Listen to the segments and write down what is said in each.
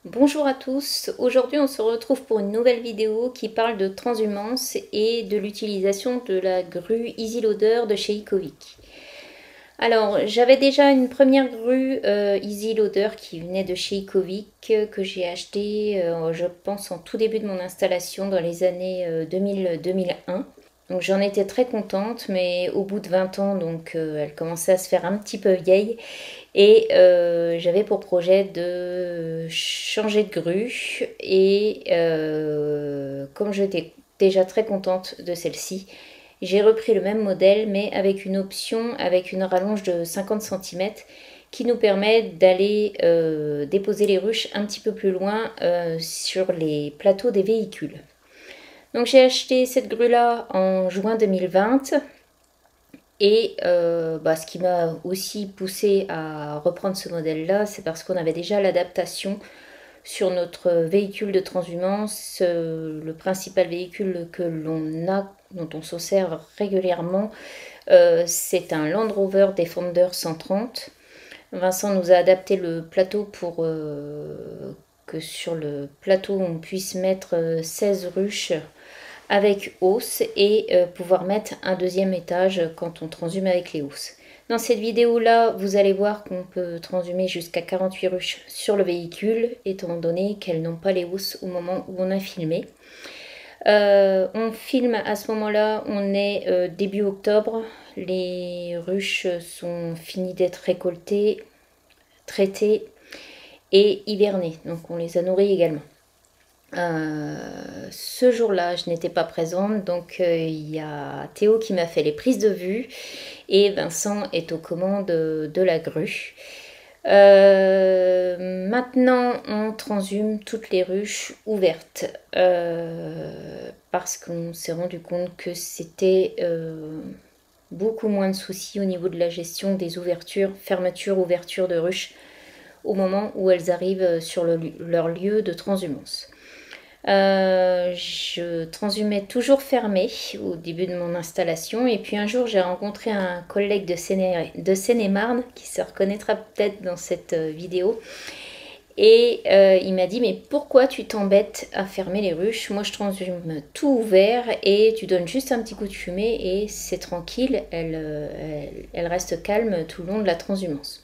Bonjour à tous, aujourd'hui on se retrouve pour une nouvelle vidéo qui parle de transhumance et de l'utilisation de la grue Easy Loader de chez Icovic. Alors j'avais déjà une première grue Easy Loader qui venait de chez Icovic que j'ai acheté je pense en tout début de mon installation dans les années 2000-2001. Donc j'en étais très contente, mais au bout de 20 ans, donc elle commençait à se faire un petit peu vieille. Et j'avais pour projet de changer de grue. Et comme j'étais déjà très contente de celle-ci, j'ai repris le même modèle, mais avec une option, avec une rallonge de 50 cm qui nous permet d'aller déposer les ruches un petit peu plus loin sur les plateaux des véhicules. Donc j'ai acheté cette grue-là en juin 2020. Et ce qui m'a aussi poussé à reprendre ce modèle-là, c'est parce qu'on avait déjà l'adaptation sur notre véhicule de transhumance. Le principal véhicule que l'on a, dont on s'en sert régulièrement, c'est un Land Rover Defender 130. Vincent nous a adapté le plateau pour que sur le plateau on puisse mettre 16 ruches avec hausse et pouvoir mettre un deuxième étage quand on transhume avec les hausses. Dans cette vidéo là, vous allez voir qu'on peut transhumer jusqu'à 48 ruches sur le véhicule, étant donné qu'elles n'ont pas les hausses au moment où on a filmé. On filme à ce moment-là, on est début octobre, les ruches sont finies d'être récoltées, traitées et hivernées, donc on les a nourries également. Ce jour-là, je n'étais pas présente, donc il y a Théo qui m'a fait les prises de vue et Vincent est aux commandes de la grue. Maintenant, on transhume toutes les ruches ouvertes parce qu'on s'est rendu compte que c'était beaucoup moins de soucis au niveau de la gestion des ouvertures, fermetures, ouvertures de ruches au moment où elles arrivent sur leur lieu de transhumance. Je transhumais toujours fermé au début de mon installation et puis un jour j'ai rencontré un collègue de Seine-et-Marne qui se reconnaîtra peut-être dans cette vidéo et il m'a dit mais pourquoi tu t'embêtes à fermer les ruches? Moi je transhume tout ouvert et tu donnes juste un petit coup de fumée et c'est tranquille, elle reste calme tout le long de la transhumance.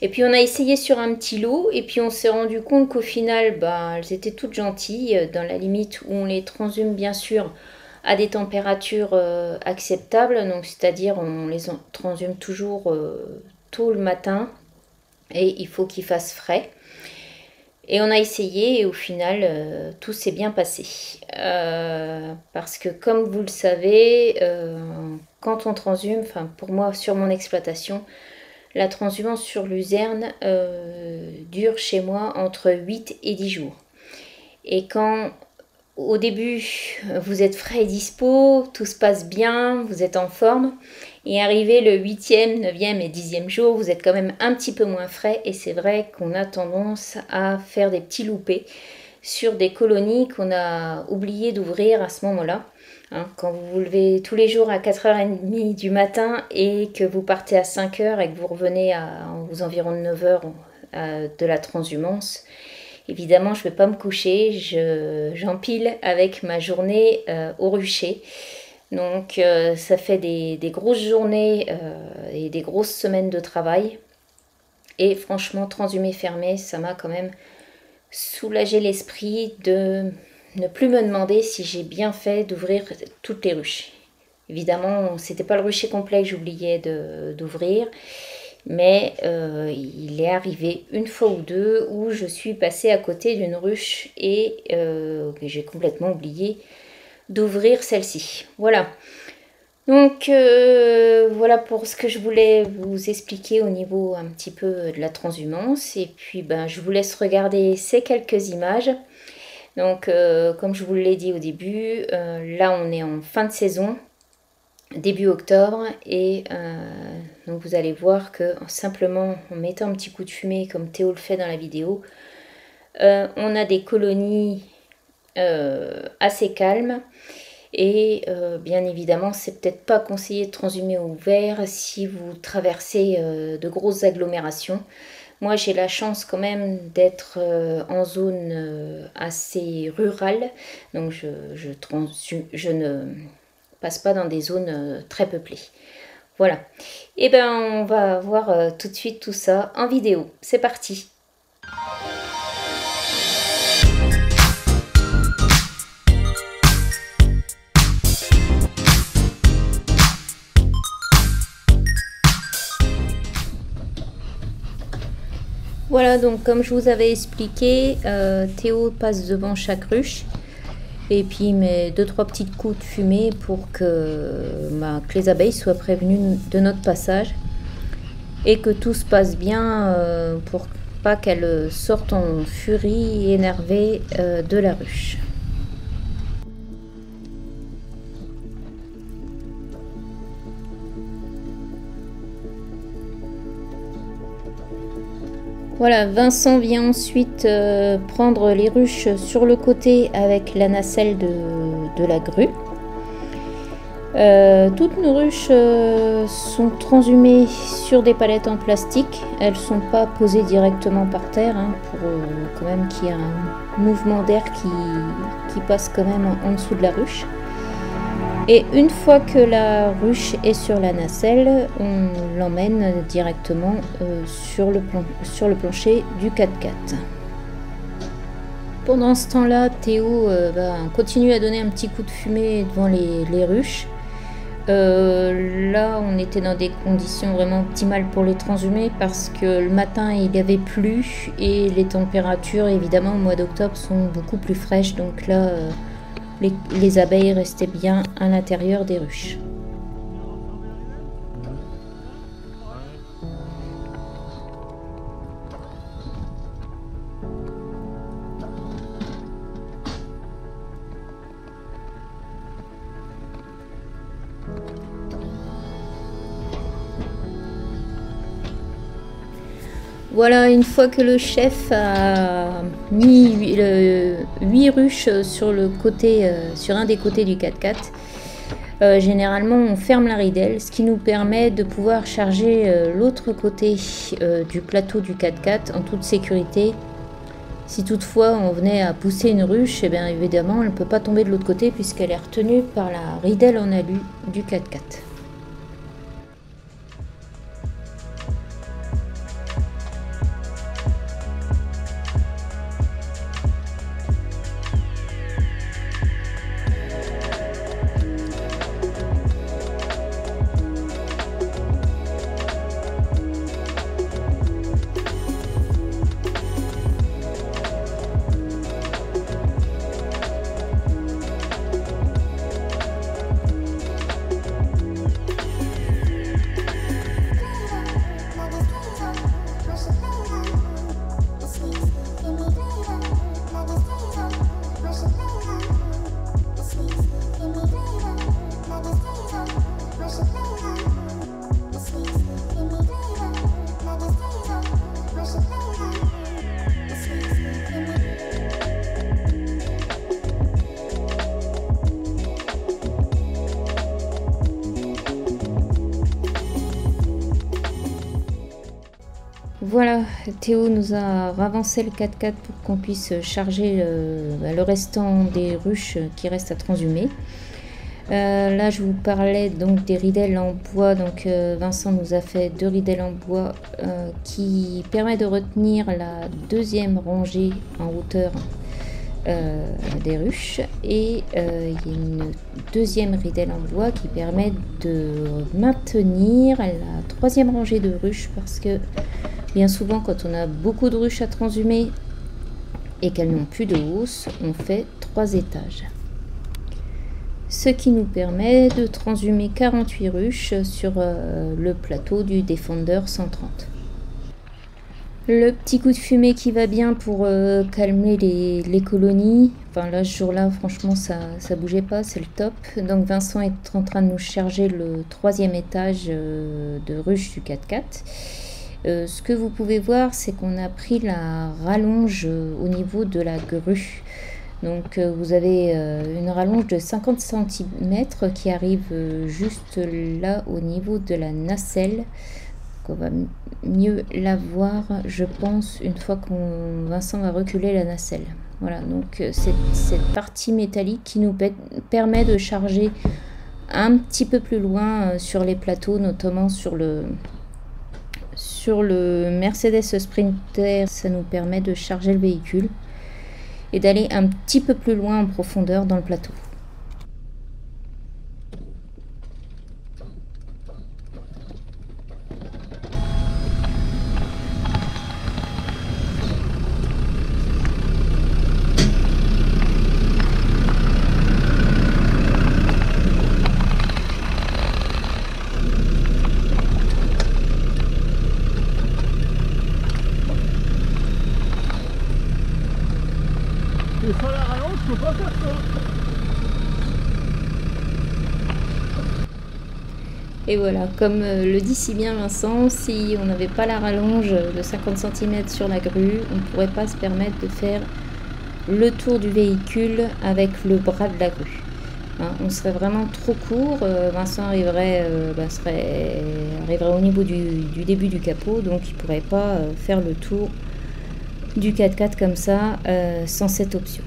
Et puis on a essayé sur un petit lot et puis on s'est rendu compte qu'au final, elles étaient toutes gentilles, dans la limite où on les transhume bien sûr à des températures acceptables. Donc c'est-à-dire on les transhume toujours tôt le matin et il faut qu'il fasse frais. Et on a essayé et au final tout s'est bien passé. Parce que comme vous le savez, quand on transhume, enfin pour moi sur mon exploitation, la transhumance sur luzerne dure chez moi entre 8 et 10 jours. Et quand au début vous êtes frais et dispo, tout se passe bien, vous êtes en forme, et arrivé le 8e, 9e et 10e jour, vous êtes quand même un petit peu moins frais, et c'est vrai qu'on a tendance à faire des petits loupés sur des colonies qu'on a oublié d'ouvrir à ce moment-là. Quand vous vous levez tous les jours à 4h30 du matin et que vous partez à 5h et que vous revenez aux environs de 9h de la transhumance, évidemment je ne vais pas me coucher, j'empile avec ma journée au rucher. Donc ça fait des grosses journées et des grosses semaines de travail. Et franchement, transhumer fermé, ça m'a quand même soulagé l'esprit de ne plus me demander si j'ai bien fait d'ouvrir toutes les ruches. Évidemment, c'était pas le rucher complet que j'oubliais d'ouvrir, mais il est arrivé une fois ou deux où je suis passée à côté d'une ruche et que j'ai complètement oublié d'ouvrir celle-ci. Voilà. Donc voilà pour ce que je voulais vous expliquer au niveau un petit peu de la transhumance. Et puis je vous laisse regarder ces quelques images. Donc comme je vous l'ai dit au début, là on est en fin de saison, début octobre. Et donc vous allez voir que simplement en mettant un petit coup de fumée comme Théo le fait dans la vidéo, on a des colonies assez calmes. Et bien évidemment, c'est peut-être pas conseillé de transhumer au ouvert si vous traversez de grosses agglomérations. Moi, j'ai la chance quand même d'être en zone assez rurale, donc je ne passe pas dans des zones très peuplées. Voilà. Et ben, on va voir tout de suite tout ça en vidéo. C'est parti. Voilà, donc comme je vous avais expliqué, Théo passe devant chaque ruche et puis il met 2-3 petites coups de fumée pour que les abeilles soient prévenues de notre passage et que tout se passe bien pour pas qu'elles sortent en furie énervées de la ruche. Voilà, Vincent vient ensuite prendre les ruches sur le côté avec la nacelle de la grue. Toutes nos ruches sont transhumées sur des palettes en plastique. Elles ne sont pas posées directement par terre pour quand même qu'il y ait un mouvement d'air qui passe quand même en dessous de la ruche. Et une fois que la ruche est sur la nacelle, on l'emmène directement sur le plancher du 4x4. Pendant ce temps-là, Théo continue à donner un petit coup de fumée devant les ruches. Là, on était dans des conditions vraiment optimales pour les transhumés parce que le matin, il y avait plu et les températures, évidemment, au mois d'octobre, sont beaucoup plus fraîches. Donc là, les abeilles restaient bien à l'intérieur des ruches. Voilà, une fois que le chef a mis 8 ruches sur un des côtés du 4x4, généralement on ferme la ridelle, ce qui nous permet de pouvoir charger l'autre côté du plateau du 4x4 en toute sécurité. Si toutefois on venait à pousser une ruche, bien évidemment elle ne peut pas tomber de l'autre côté puisqu'elle est retenue par la ridelle en alu du 4x4. Voilà, Théo nous a ravancé le 4x4 pour qu'on puisse charger le restant des ruches qui restent à transhumer. Là, je vous parlais donc des ridelles en bois. Donc, Vincent nous a fait 2 ridelles en bois qui permet de retenir la deuxième rangée en hauteur des ruches. Et il y a une deuxième ridelle en bois qui permet de maintenir la troisième rangée de ruches parce que bien souvent, quand on a beaucoup de ruches à transhumer et qu'elles n'ont plus de hausse, on fait 3 étages. Ce qui nous permet de transhumer 48 ruches sur le plateau du Defender 130. Le petit coup de fumée qui va bien pour calmer les colonies. Enfin là, ce jour-là, franchement, ça bougeait pas, c'est le top. Donc Vincent est en train de nous charger le 3e étage de ruches du 4x4. Ce que vous pouvez voir, c'est qu'on a pris la rallonge au niveau de la grue. Donc vous avez une rallonge de 50 cm qui arrive juste là au niveau de la nacelle qu'on va mieux la voir, je pense, une fois qu'on Vincent va reculer la nacelle. Voilà, donc cette partie métallique qui nous permet de charger un petit peu plus loin sur les plateaux, notamment sur le Mercedes Sprinter. Ça nous permet de charger le véhicule et d'aller un petit peu plus loin en profondeur dans le plateau. Et sur la rallonge, je peux pas faire ça. Et voilà, comme le dit si bien Vincent, si on n'avait pas la rallonge de 50 cm sur la grue, on ne pourrait pas se permettre de faire le tour du véhicule avec le bras de la grue. Hein, on serait vraiment trop court, Vincent arriverait au niveau du début du capot, donc il ne pourrait pas faire le tour du 4x4 comme ça sans cette option.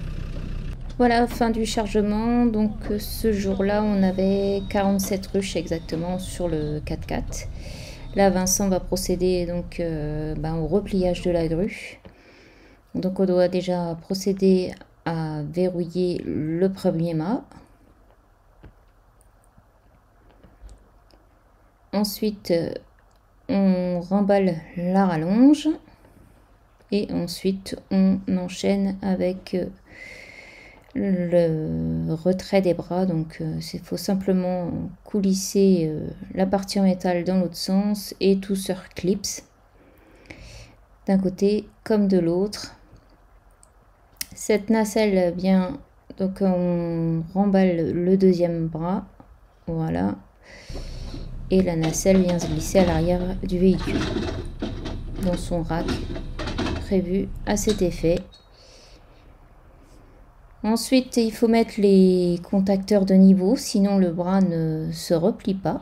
Voilà, fin du chargement. Donc ce jour-là, on avait 47 ruches exactement sur le 4x4. Là, Vincent va procéder donc au repliage de la grue. Donc on doit déjà procéder à verrouiller le premier mât. Ensuite, on remballe la rallonge. Et ensuite, on enchaîne avec le retrait des bras. Donc il faut simplement coulisser la partie en métal dans l'autre sens et tout se reclipse d'un côté comme de l'autre. Cette nacelle vient, donc on remballe le deuxième bras, voilà, et la nacelle vient se glisser à l'arrière du véhicule dans son rack prévu à cet effet. Ensuite, il faut mettre les contacteurs de niveau, sinon le bras ne se replie pas.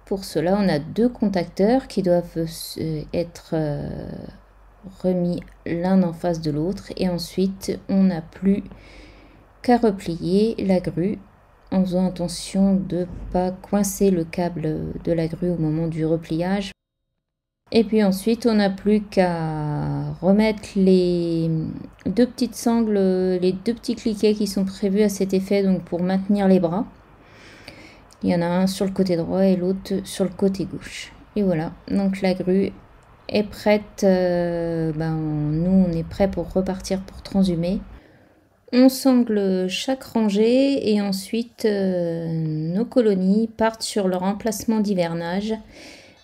Pour cela, on a deux contacteurs qui doivent être remis l'un en face de l'autre. Et ensuite, on n'a plus qu'à replier la grue en faisant attention de ne pas coincer le câble de la grue au moment du repliage. Et puis ensuite, on n'a plus qu'à remettre les deux petites sangles, les deux petits cliquets qui sont prévus à cet effet, donc pour maintenir les bras. Il y en a un sur le côté droit et l'autre sur le côté gauche. Et voilà, donc la grue est prête. Nous, on est prêt pour repartir pour transhumer. On sangle chaque rangée et ensuite nos colonies partent sur leur emplacement d'hivernage.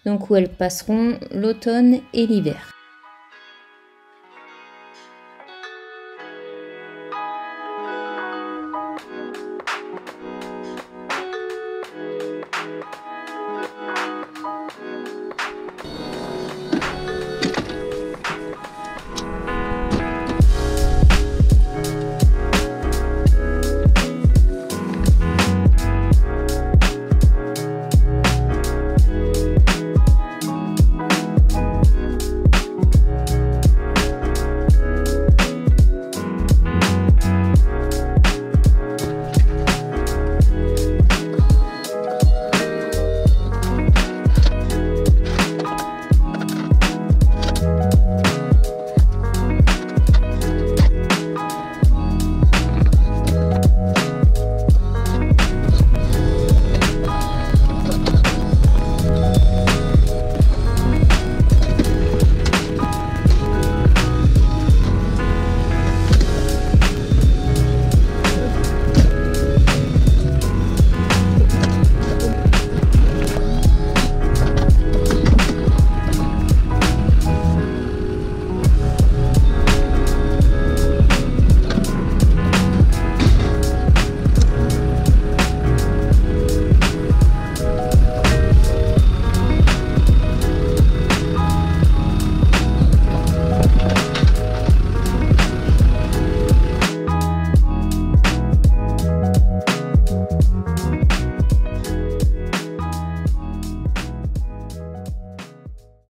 Donc où elles passeront l'automne et l'hiver.